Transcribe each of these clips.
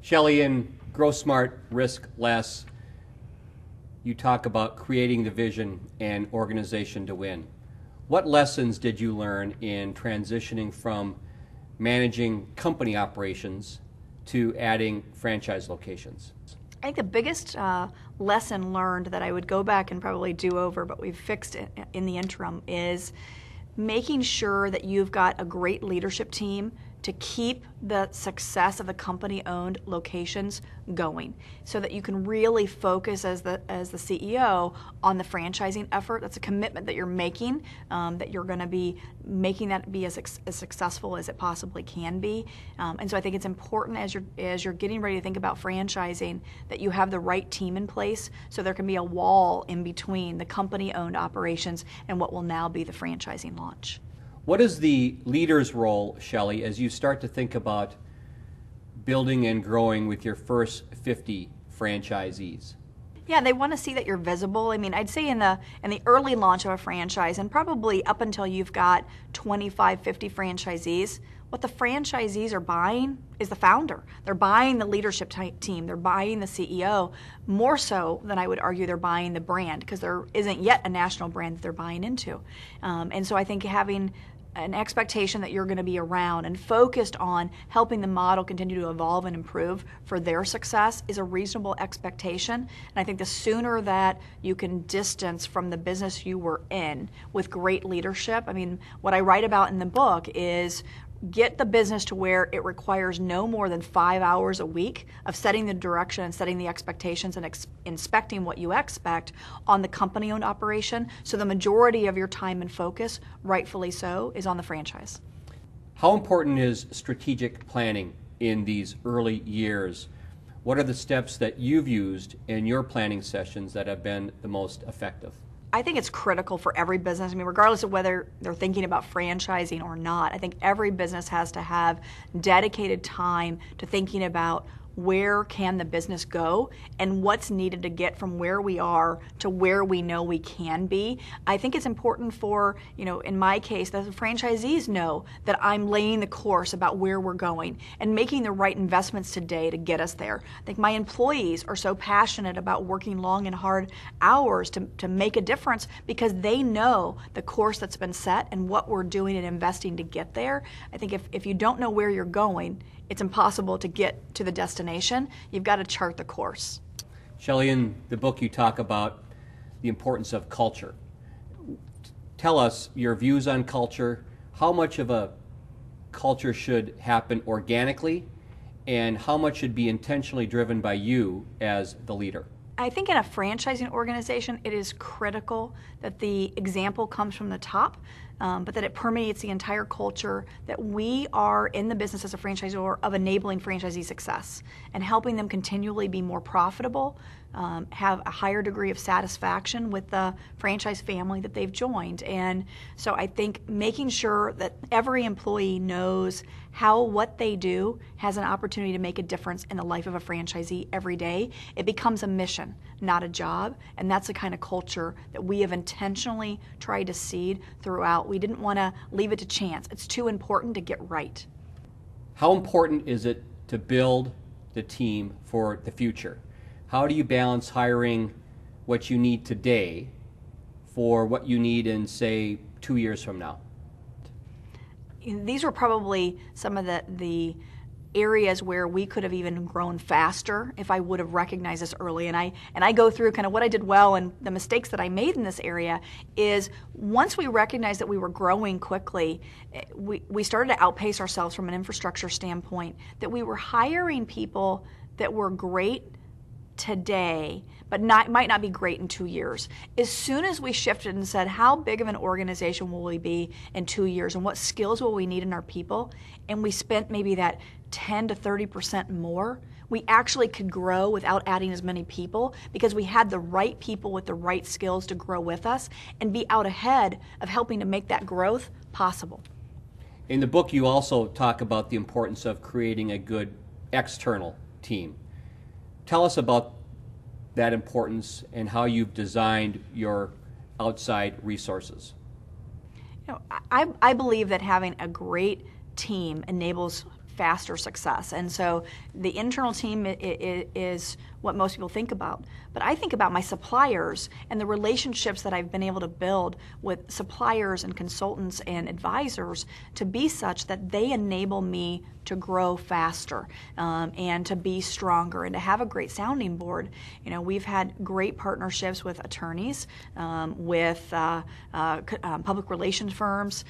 Shelley, in Grow Smart, Risk Less, you talk about creating the vision and organization to win. What lessons did you learn in transitioning from managing company operations to adding franchise locations? I think the biggest lesson learned that I would go back and probably do over, but we've fixed it in the interim, is making sure that you've got a great leadership team to keep the success of the company-owned locations going, so that you can really focus as the CEO on the franchising effort. That's a commitment that you're making, that you're going to be making that be as successful as it possibly can be. And so I think it's important as you're getting ready to think about franchising that you have the right team in place, so there can be a wall in between the company-owned operations and what will now be the franchising launch. What is the leader's role, Shelley, as you start to think about building and growing with your first 50 franchisees? Yeah, they want to see that you're visible. I mean, I'd say in the early launch of a franchise, and probably up until you've got 25, 50 franchisees, what the franchisees are buying is the founder. They're buying the leadership team. They're buying the CEO, more so than I would argue they're buying the brand, because there isn't yet a national brand that they're buying into. And so I think having an expectation that you're going to be around and focused on helping the model continue to evolve and improve for their success is a reasonable expectation. And I think the sooner that you can distance from the business you were in with great leadership, I mean, what I write about in the book is get the business to where it requires no more than 5 hours a week of setting the direction and setting the expectations and inspecting what you expect on the company-owned operation, so the majority of your time and focus, rightfully so, is on the franchise. How important is strategic planning in these early years? What are the steps that you've used in your planning sessions that have been the most effective? I think it's critical for every business. I mean, regardless of whether they're thinking about franchising or not, I think every business has to have dedicated time to thinking about where can the business go and what's needed to get from where we are to where we know we can be. I think it's important for, in my case, that the franchisees know that I'm laying the course about where we're going and making the right investments today to get us there. I think my employees are so passionate about working long and hard hours to make a difference because they know the course that's been set and what we're doing and investing to get there. I think if you don't know where you're going, it's impossible to get to the destination. You've got to chart the course. Shelley, in the book you talk about the importance of culture. Tell us your views on culture. How much of a culture should happen organically, and how much should be intentionally driven by you as the leader? I think in a franchising organization, it is critical that the example comes from the top, but that it permeates the entire culture, that we are in the business as a franchisor of enabling franchisee success and helping them continually be more profitable, have a higher degree of satisfaction with the franchise family that they've joined. And so I think making sure that every employee knows how what they do has an opportunity to make a difference in the life of a franchisee every day. It becomes a mission, not a job, and that's the kind of culture that we have intentionally tried to seed throughout. We didn't want to leave it to chance. It's too important to get right. How important is it to build the team for the future? How do you balance hiring what you need today for what you need in, say, 2 years from now? These were probably some of the areas where we could have even grown faster if I would have recognized this early. And I go through kind of what I did well and the mistakes that I made in this area is once we recognized that we were growing quickly, we started to outpace ourselves from an infrastructure standpoint, that we were hiring people that were great today, but might not be great in 2 years. As soon as we shifted and said, how big of an organization will we be in 2 years and what skills will we need in our people, and we spent maybe that 10 to 30% more, we actually could grow without adding as many people because we had the right people with the right skills to grow with us and be out ahead of helping to make that growth possible. In the book, you also talk about the importance of creating a good external team. Tell us about that importance and how you've designed your outside resources. I believe that having a great team enables faster success. And so the internal team is what most people think about. But I think about my suppliers and the relationships that I've been able to build with suppliers and consultants and advisors to be such that they enable me to grow faster and to be stronger and to have a great sounding board. You know, we've had great partnerships with attorneys, with public relations firms,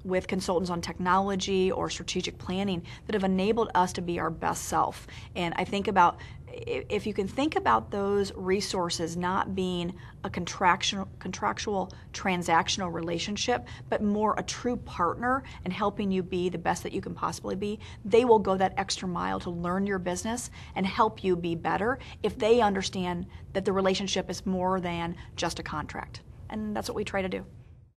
with consultants on technology or strategic planning that have enabled us to be our best self. And I think about, if you can think about those resources not being a contractual transactional relationship, but more a true partner and helping you be the best that you can possibly be, they will go that extra mile to learn your business and help you be better if they understand that the relationship is more than just a contract. And that's what we try to do.